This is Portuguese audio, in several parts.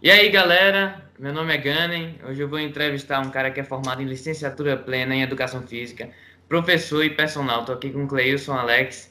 E aí, galera, meu nome é Ganem. Hoje eu vou entrevistar um cara que é formado em licenciatura plena em Educação Física, professor e personal. Estou aqui com o Cleilson Alex.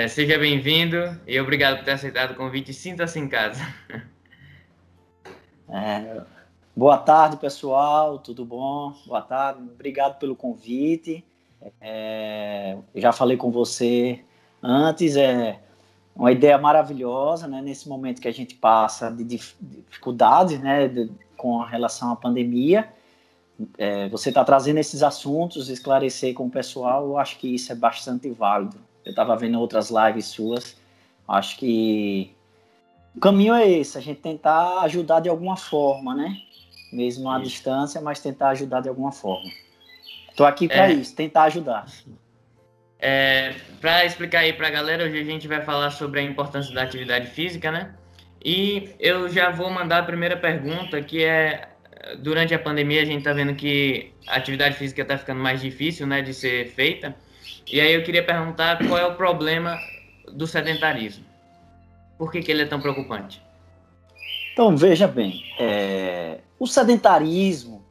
Seja bem-vindo e obrigado por ter aceitado o convite. Sinta-se em casa. Boa tarde, pessoal, tudo bom? Boa tarde, obrigado pelo convite. Eu já falei com você antes, é uma ideia maravilhosa, né? Nesse momento que a gente passa de dificuldades, né, com relação à pandemia. Você está trazendo esses assuntos, esclarecer com o pessoal, eu acho que isso é bastante válido. Eu estava vendo outras lives suas, acho que o caminho é esse, a gente tentar ajudar de alguma forma, né? Mesmo à distância, mas tentar ajudar de alguma forma. Estou aqui para isso, tentar ajudar. Para explicar aí para a galera, hoje a gente vai falar sobre a importância da atividade física, né? E eu já vou mandar a primeira pergunta, que é, durante a pandemia a gente está vendo que a atividade física está ficando mais difícil, né, de ser feita. E aí eu queria perguntar qual é o problema do sedentarismo. Por que ele é tão preocupante? Então, veja bem, o sedentarismo,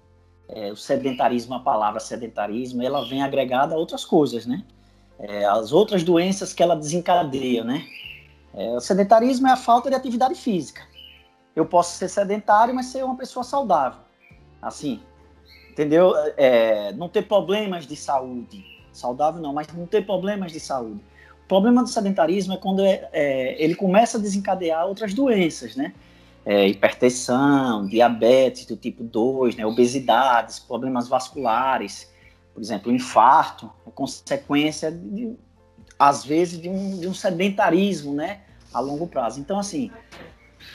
a palavra sedentarismo, ela vem agregada a outras coisas, né? As outras doenças que ela desencadeia, né? O sedentarismo é a falta de atividade física. Eu posso ser sedentário, mas ser uma pessoa saudável. Assim, entendeu? Não ter problemas de saúde. Saudável não, mas não ter problemas de saúde. O problema do sedentarismo é quando ele começa a desencadear outras doenças, né? Hipertensão, diabetes do tipo 2, né? Obesidades, problemas vasculares, por exemplo, o infarto, é consequência, às vezes, de um sedentarismo, né? A longo prazo. Então, assim,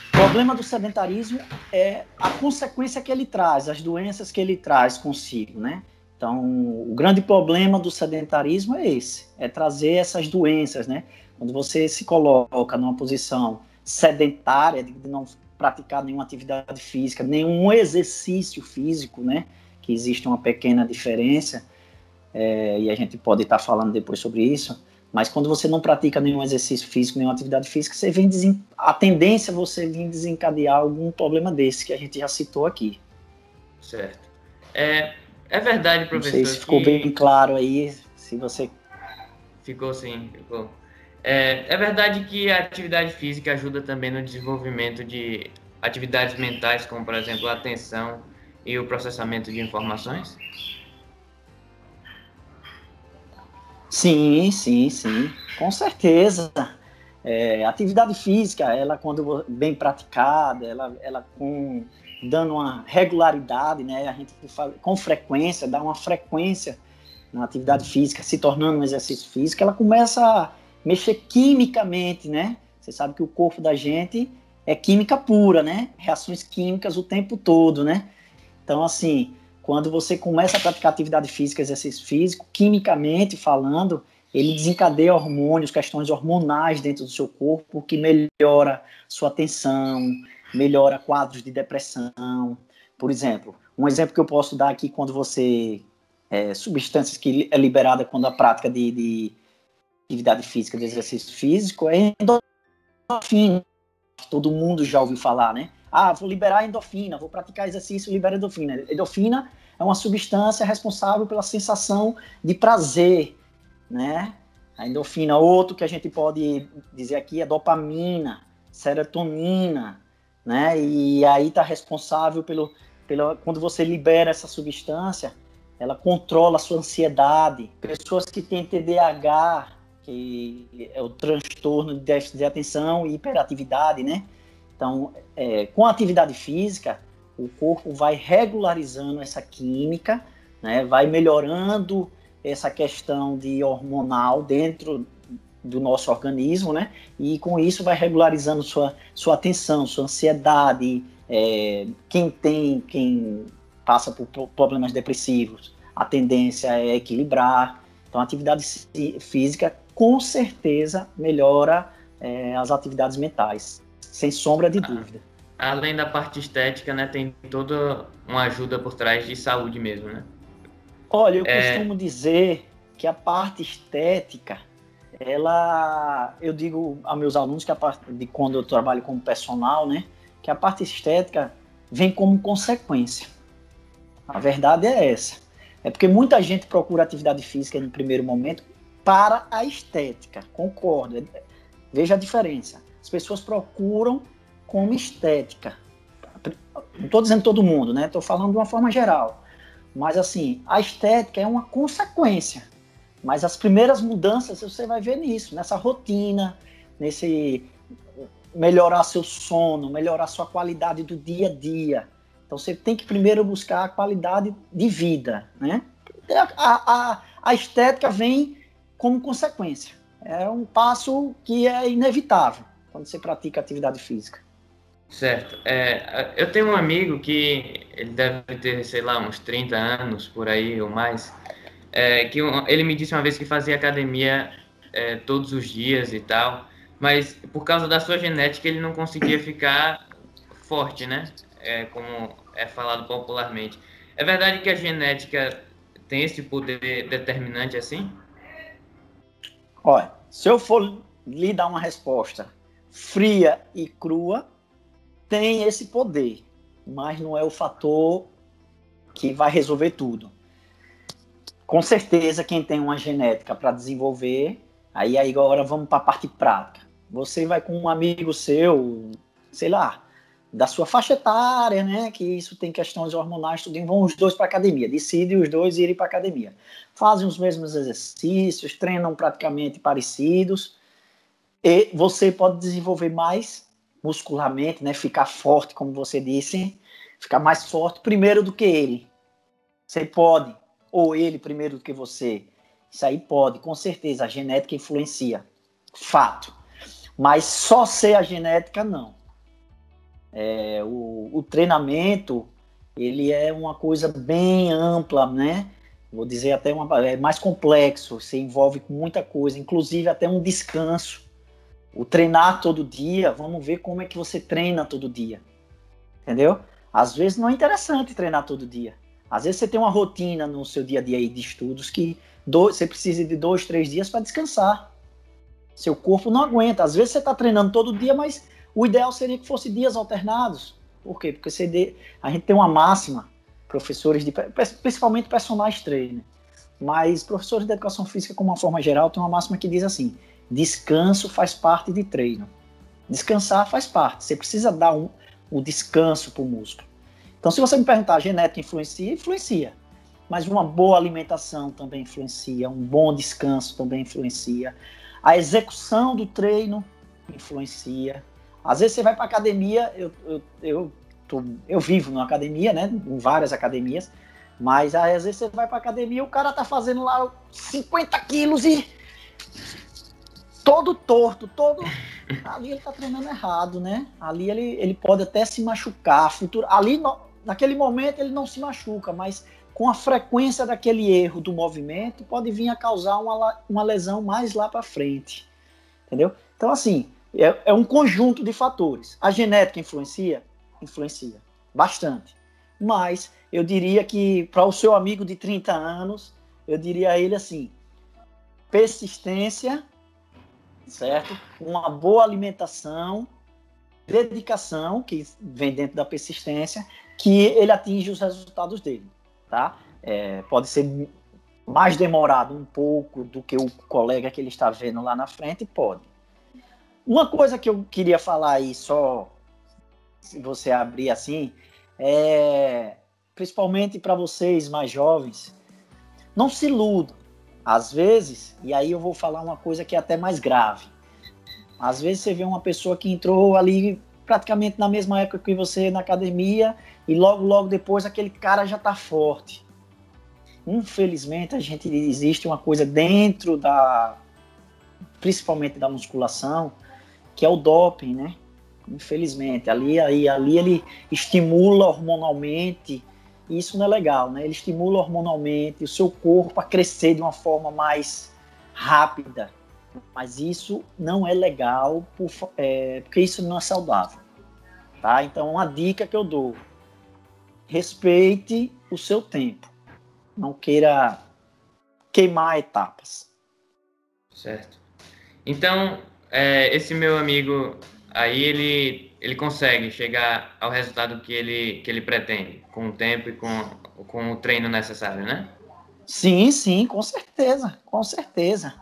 o problema do sedentarismo é a consequência que ele traz, as doenças que ele traz consigo, né? Então, o grande problema do sedentarismo é esse, é trazer essas doenças, né? Quando você se coloca numa posição sedentária, de não praticar nenhuma atividade física, nenhum exercício físico, né? Que existe uma pequena diferença, e a gente pode estar falando depois sobre isso, mas quando você não pratica nenhum exercício físico, nenhuma atividade física, a tendência é você vir desencadear algum problema desse que a gente já citou aqui. Certo. É verdade, professor, não sei se ficou bem claro aí, se você... Ficou sim, ficou. É verdade que a atividade física ajuda também no desenvolvimento de atividades mentais, como, por exemplo, a atenção e o processamento de informações? Sim, com certeza. Atividade física, ela quando bem praticada, ela dando uma regularidade, né? A gente faz, com frequência, dá uma frequência na atividade física, se tornando um exercício físico, ela começa a mexer quimicamente, né? Você sabe que o corpo da gente é química pura, né? Reações químicas o tempo todo, né? Então, assim, quando você começa a praticar atividade física, exercício físico, quimicamente falando, ele desencadeia hormônios, questões hormonais dentro do seu corpo, que melhora sua atenção, melhora quadros de depressão. Por exemplo, um exemplo que eu posso dar aqui quando você... substâncias que é liberada quando a prática de atividade física, de exercício físico, é endorfina. Todo mundo já ouviu falar, né? Vou liberar endorfina, vou praticar exercício, libera endorfina. Endorfina é uma substância responsável pela sensação de prazer, né? A endorfina, outro que a gente pode dizer aqui é dopamina, serotonina, né? E aí está responsável quando você libera essa substância, ela controla a sua ansiedade. Pessoas que têm TDAH, que é o transtorno de déficit de atenção e hiperatividade, né? Então, com a atividade física, o corpo vai regularizando essa química, né? Vai melhorando essa questão de hormonal dentro do nosso organismo, né? E com isso vai regularizando sua atenção, sua ansiedade. Quem passa por problemas depressivos, a tendência é equilibrar. Então, a atividade física, com certeza, melhora as atividades mentais, sem sombra de dúvida. Além da parte estética, né, tem toda uma ajuda por trás de saúde mesmo, né? Olha, eu costumo dizer que a parte estética, eu digo a meus alunos que a parte de quando eu trabalho como personal, né, que a parte estética vem como consequência. A verdade é essa. É porque muita gente procura atividade física no primeiro momento para a estética, concordo. Veja a diferença. As pessoas procuram como estética. Não estou dizendo todo mundo, né? Estou falando de uma forma geral. Mas, assim, a estética é uma consequência. Mas as primeiras mudanças você vai ver nisso, nessa rotina, nesse melhorar seu sono, melhorar sua qualidade do dia a dia. Então, você tem que primeiro buscar a qualidade de vida, né? A estética vem como consequência. É um passo que é inevitável quando você pratica atividade física. Certo. Eu tenho um amigo que ele deve ter, sei lá, uns 30 anos por aí ou mais. Ele me disse uma vez que fazia academia todos os dias e tal, mas por causa da sua genética ele não conseguia ficar forte, né? Como é falado popularmente. É verdade que a genética tem esse poder determinante assim? Olha, se eu for lhe dar uma resposta fria e crua, tem esse poder, mas não é o fator que vai resolver tudo. Com certeza, quem tem uma genética para desenvolver, aí agora vamos para a parte prática. Você vai com um amigo seu, sei lá, da sua faixa etária, né? Que isso tem questões hormonais, tudo, vão os dois para academia, decidem os dois irem para academia. Fazem os mesmos exercícios, treinam praticamente parecidos, e você pode desenvolver mais muscularmente, né? Ficar forte, como você disse, ficar mais forte primeiro do que ele. Você pode, ou ele primeiro do que você. Isso aí pode, com certeza, a genética influencia. Fato. Mas só ser a genética, não. O treinamento, ele é uma coisa bem ampla, né? Vou dizer até é mais complexo, se envolve com muita coisa, inclusive até um descanso. O treinar todo dia, vamos ver como é que você treina todo dia. Entendeu? Às vezes não é interessante treinar todo dia. Às vezes você tem uma rotina no seu dia a dia aí de estudos que você precisa de 2, 3 dias para descansar. Seu corpo não aguenta. Às vezes você está treinando todo dia, mas o ideal seria que fosse dias alternados. Por quê? Porque a gente tem uma máxima, professores, principalmente personagens trainer, mas professores de educação física, como uma forma geral, tem uma máxima que diz assim: descanso faz parte de treino. Descansar faz parte. Você precisa dar o descanso para o músculo. Então, se você me perguntar, a genética influencia? Influencia. Mas uma boa alimentação também influencia, um bom descanso também influencia. A execução do treino influencia. Às vezes você vai para a academia, eu vivo numa academia, né, em várias academias, mas às vezes você vai para a academia e o cara tá fazendo lá 50 quilos e todo torto, ali ele tá treinando errado, né? Ali ele pode até se machucar. Naquele momento ele não se machuca, mas com a frequência daquele erro do movimento, pode vir a causar uma lesão mais lá para frente. Entendeu? Então, assim, é um conjunto de fatores. A genética influencia? Influencia. Bastante. Mas eu diria que, para o seu amigo de 30 anos, eu diria a ele assim: persistência, certo? Uma boa alimentação, dedicação, que vem dentro da persistência, que ele atinge os resultados dele, tá? Pode ser mais demorado um pouco do que o colega que ele está vendo lá na frente, pode. Uma coisa que eu queria falar aí, só se você abrir assim, principalmente para vocês mais jovens, não se iludam. Às vezes, e aí eu vou falar uma coisa que é até mais grave, às vezes você vê uma pessoa que entrou ali praticamente na mesma época que você na academia e logo depois aquele cara já está forte. Infelizmente, existe uma coisa dentro principalmente da musculação, que é o doping, né? Infelizmente, ali ele estimula hormonalmente, e isso não é legal, né? Ele estimula hormonalmente o seu corpo a crescer de uma forma mais rápida, mas isso não é legal, porque isso não é saudável, tá? Então, uma dica que eu dou: respeite o seu tempo, não queira queimar etapas. Certo. Então, esse meu amigo, aí ele consegue chegar ao resultado que ele pretende, com o tempo e com o treino necessário, né? Sim, sim, com certeza, com certeza.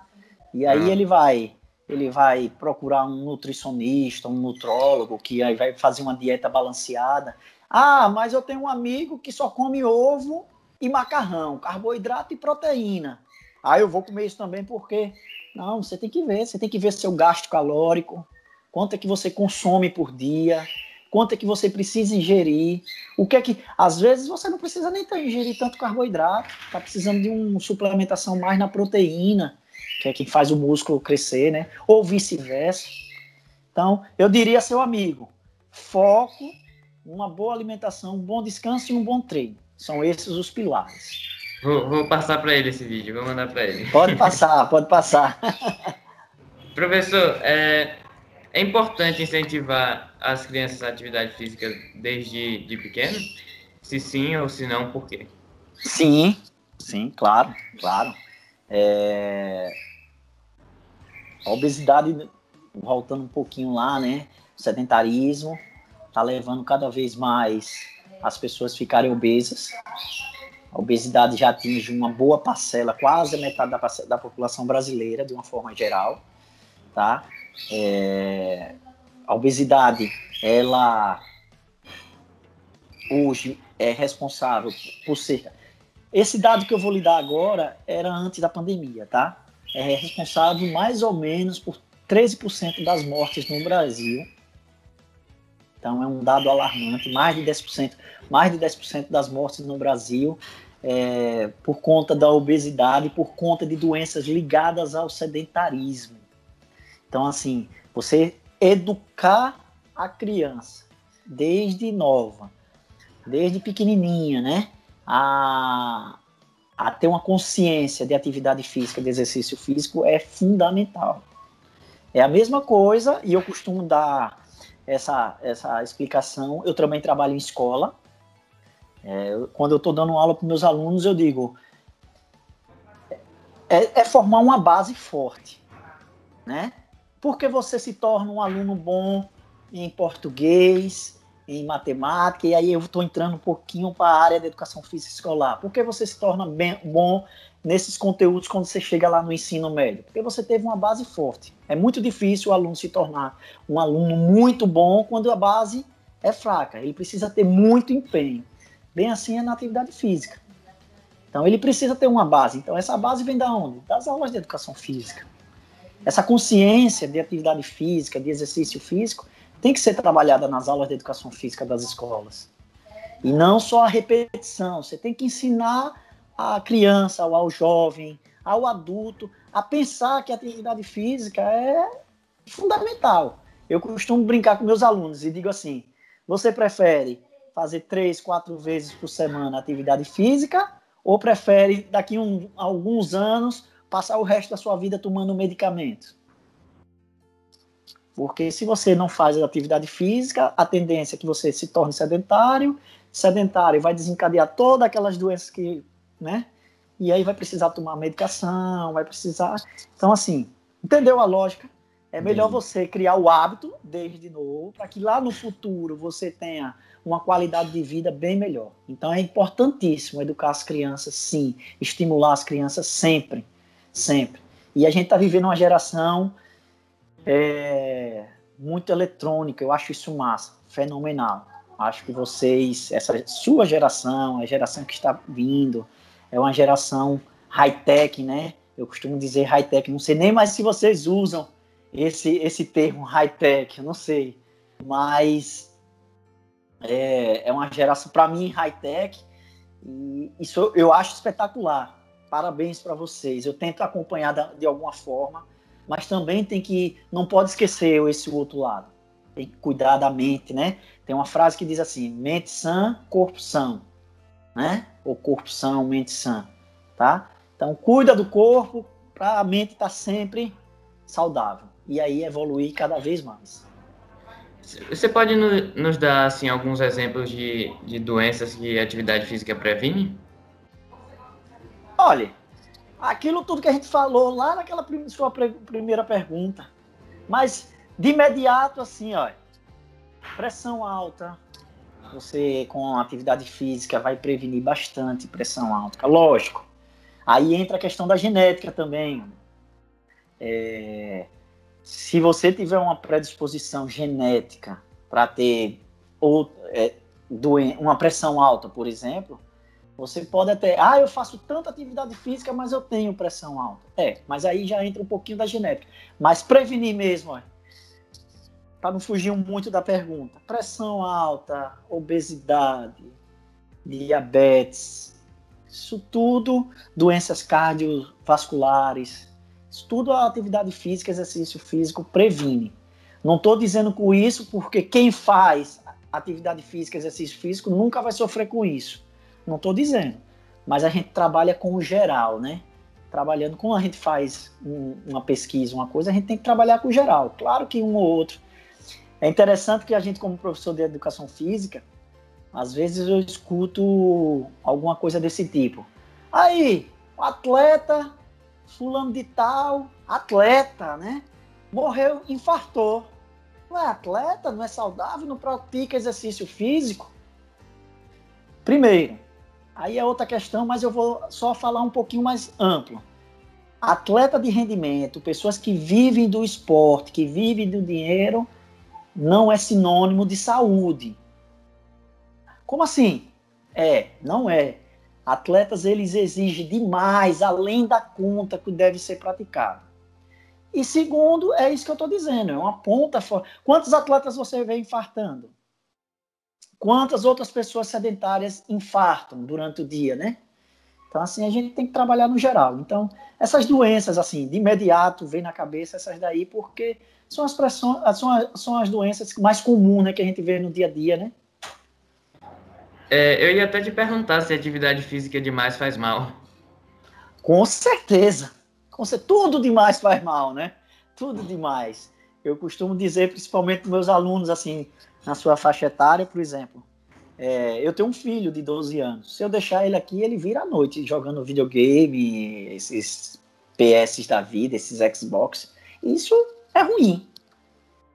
E aí Pronto. ele vai procurar um nutricionista, um nutrólogo, que aí vai fazer uma dieta balanceada. Ah, mas eu tenho um amigo que só come ovo e macarrão, carboidrato e proteína. Ah, eu vou comer isso também porque... Não, você tem que ver seu gasto calórico, quanto é que você consome por dia, quanto é que você precisa ingerir, o que é que... Às vezes você não precisa nem ingerir tanto carboidrato, está precisando de uma suplementação mais na proteína, que é quem faz o músculo crescer, né? Ou vice-versa. Então, eu diria, seu amigo, foco, uma boa alimentação, um bom descanso e um bom treino. São esses os pilares. Vou passar para ele esse vídeo, vou mandar para ele. Pode passar, pode passar. Professor, é importante incentivar as crianças à atividade física desde de pequeno? Se sim ou se não, por quê? Sim, sim, claro, claro. A obesidade, voltando um pouquinho lá, né? O sedentarismo está levando cada vez mais as pessoas a ficarem obesas. A obesidade já atinge uma boa parcela, quase a metade da população brasileira, de uma forma geral, tá? A obesidade, ela hoje é responsável por ser... Esse dado que eu vou lhe dar agora era antes da pandemia, tá? É responsável mais ou menos por 13% das mortes no Brasil. Então é um dado alarmante, mais de 10% das mortes no Brasil por conta da obesidade, por conta de doenças ligadas ao sedentarismo. Então, assim, você educar a criança desde nova, desde pequenininha, né, a ter uma consciência de atividade física, de exercício físico, é fundamental. É a mesma coisa, e eu costumo dar essa explicação. Eu também trabalho em escola. Quando eu estou dando aula para meus alunos, eu digo, formar uma base forte, né? Porque você se torna um aluno bom em português, em matemática, e aí eu estou entrando um pouquinho para a área da educação física escolar. Por que você se torna bom nesses conteúdos quando você chega lá no ensino médio? Porque você teve uma base forte. É muito difícil o aluno se tornar um aluno muito bom quando a base é fraca. Ele precisa ter muito empenho. Bem assim é na atividade física. Então ele precisa ter uma base. Então essa base vem da onde? Das aulas de educação física. Essa consciência de atividade física, de exercício físico, tem que ser trabalhada nas aulas de educação física das escolas. E não só a repetição. Você tem que ensinar a criança, ao jovem, ao adulto, a pensar que a atividade física é fundamental. Eu costumo brincar com meus alunos e digo assim, você prefere fazer 3, 4 vezes por semana atividade física ou prefere, daqui a alguns anos, passar o resto da sua vida tomando medicamento? Porque se você não faz atividade física, a tendência é que você se torne sedentário vai desencadear todas aquelas doenças que, né? E aí vai precisar tomar medicação, vai precisar... Então, assim, entendeu a lógica? É melhor você criar o hábito desde novo, para que lá no futuro você tenha uma qualidade de vida bem melhor. Então é importantíssimo educar as crianças, sim, estimular as crianças sempre, sempre. E a gente está vivendo uma geração muito eletrônica, eu acho isso massa, fenomenal. Acho que vocês, essa sua geração, a geração que está vindo, é uma geração high-tech, né? Eu costumo dizer high-tech, não sei nem mais se vocês usam esse termo high-tech, não sei. Mas é uma geração, para mim, high-tech, e isso eu acho espetacular. Parabéns para vocês. Eu tento acompanhar de alguma forma, mas também não pode esquecer esse outro lado. Tem que cuidar da mente, né? Tem uma frase que diz assim, mente sã, corpo são, né? Ou corpo são, mente sã, tá? Então, cuida do corpo para a mente estar sempre saudável. E aí evoluir cada vez mais. Você pode nos dar assim, alguns exemplos de doenças que a atividade física previne? Olha, aquilo tudo que a gente falou lá naquela sua primeira pergunta. Mas De imediato, assim, ó, pressão alta, você com atividade física vai prevenir bastante pressão alta, lógico. Aí entra a questão da genética também. Se você tiver uma predisposição genética para ter uma pressão alta, por exemplo, você pode até, eu faço tanta atividade física, mas eu tenho pressão alta. Mas aí já entra um pouquinho da genética. Mas prevenir mesmo, para não fugir muito da pergunta, pressão alta, obesidade, diabetes, isso tudo, doenças cardiovasculares, isso tudo a atividade física, exercício físico previne. Não estou dizendo com isso porque quem faz atividade física, exercício físico, nunca vai sofrer com isso. Não estou dizendo. Mas a gente trabalha com o geral, né? Trabalhando, quando a gente faz uma pesquisa, uma coisa, a gente tem que trabalhar com o geral. Claro que um ou outro. É interessante que a gente, como professor de educação física, às vezes eu escuto alguma coisa desse tipo. Aí, o atleta, fulano de tal, atleta, né? Morreu, infartou. Não é atleta, não é saudável, não pratica exercício físico? Primeiro, aí é outra questão, mas eu vou só falar um pouquinho mais amplo. Atleta de rendimento, pessoas que vivem do esporte, que vivem do dinheiro, não é sinônimo de saúde. Como assim? Não é. Atletas, eles exigem demais, além da conta que deve ser praticado. E segundo, é isso que eu estou dizendo, é uma ponta forte. Quantos atletas você vê infartando? Quantas outras pessoas sedentárias infartam durante o dia, né? Então, assim, a gente tem que trabalhar no geral. Então, essas doenças, assim, de imediato, vem na cabeça essas daí, porque são as doenças mais comuns, né, que a gente vê no dia a dia, né? Eu ia até te perguntar se atividade física demais faz mal. Com certeza. Tudo demais faz mal, né? Tudo demais. Eu costumo dizer, principalmente para meus alunos, assim, na sua faixa etária, por exemplo, eu tenho um filho de 12 anos. Se eu deixar ele aqui, ele vira à noite jogando videogame, esses PS da vida, esses Xbox. Isso é ruim.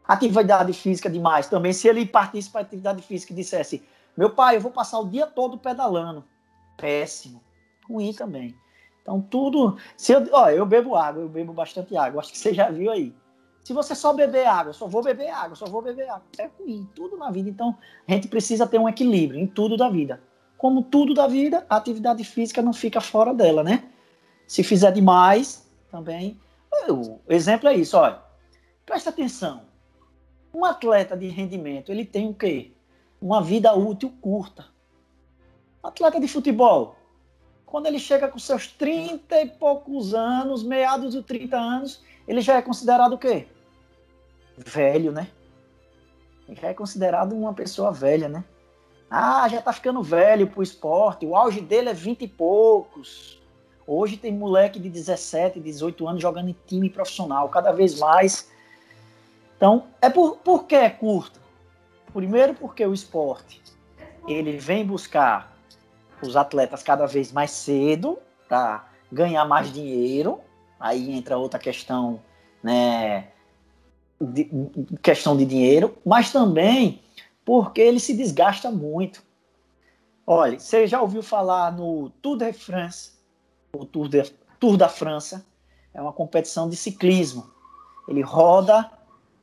Atividade física demais também. Se ele partisse para atividade física e dissesse, meu pai, eu vou passar o dia todo pedalando. Péssimo. Ruim também. Então, tudo... eu bebo água, eu bebo bastante água. Acho que você já viu aí. Se você só beber água, só vou beber água. É ruim, tudo na vida. Então, a gente precisa ter um equilíbrio em tudo da vida. Como tudo da vida, a atividade física não fica fora dela, né? Se fizer demais, também... O exemplo é isso, olha. Presta atenção. Um atleta de rendimento, ele tem o quê? Uma vida útil curta. Um atleta de futebol, quando ele chega com seus 30 e poucos anos, meados de 30 anos, ele já é considerado o quê? Velho, né? Ele já é considerado uma pessoa velha, né? Já tá ficando velho pro esporte, o auge dele é 20 e poucos. Hoje tem moleque de 17, 18 anos jogando em time profissional, cada vez mais. Então, por que é curto? Primeiro porque o esporte, ele vem buscar os atletas cada vez mais cedo para ganhar mais dinheiro. Aí entra outra questão, né, questão de dinheiro, mas também porque ele se desgasta muito. Olha, você já ouviu falar no Tour de France, o Tour da França? É uma competição de ciclismo. Ele roda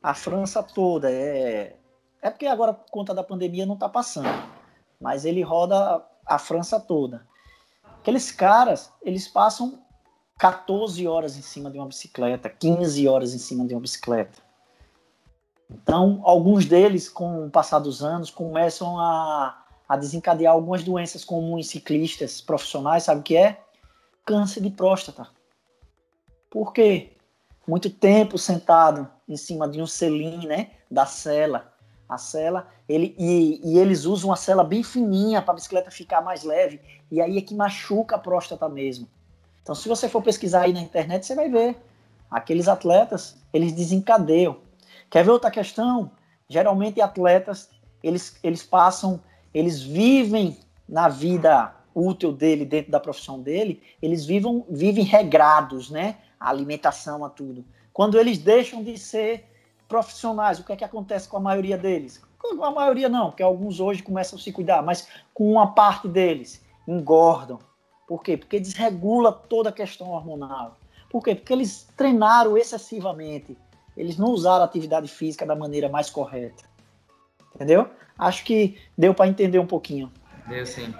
a França toda. É porque agora, por conta da pandemia, não está passando. Mas ele roda a França toda. Aqueles caras, eles passam 14 horas em cima de uma bicicleta, 15 horas em cima de uma bicicleta. Então, alguns deles, com o passar dos anos, começam a desencadear algumas doenças comuns em ciclistas profissionais. Sabe o que é? Câncer de próstata. Por quê? Muito tempo sentado em cima de um selim, né, da sela. A sela, eles usam uma sela bem fininha para a bicicleta ficar mais leve, e aí é que machuca a próstata mesmo. Então, se você for pesquisar aí na internet, você vai ver. Aqueles atletas, eles desencadeiam. Quer ver outra questão? Geralmente, atletas, eles vivem na vida útil dele, dentro da profissão dele, eles vivem regrados, né? A alimentação, a tudo. Quando eles deixam de ser profissionais, o que é que acontece com a maioria deles? Com a maioria não, porque alguns hoje começam a se cuidar, mas com uma parte deles engordam. Por quê? Porque desregula toda a questão hormonal. Por quê? Porque eles treinaram excessivamente. Eles não usaram a atividade física da maneira mais correta. Entendeu? Acho que deu para entender um pouquinho. Deu sim.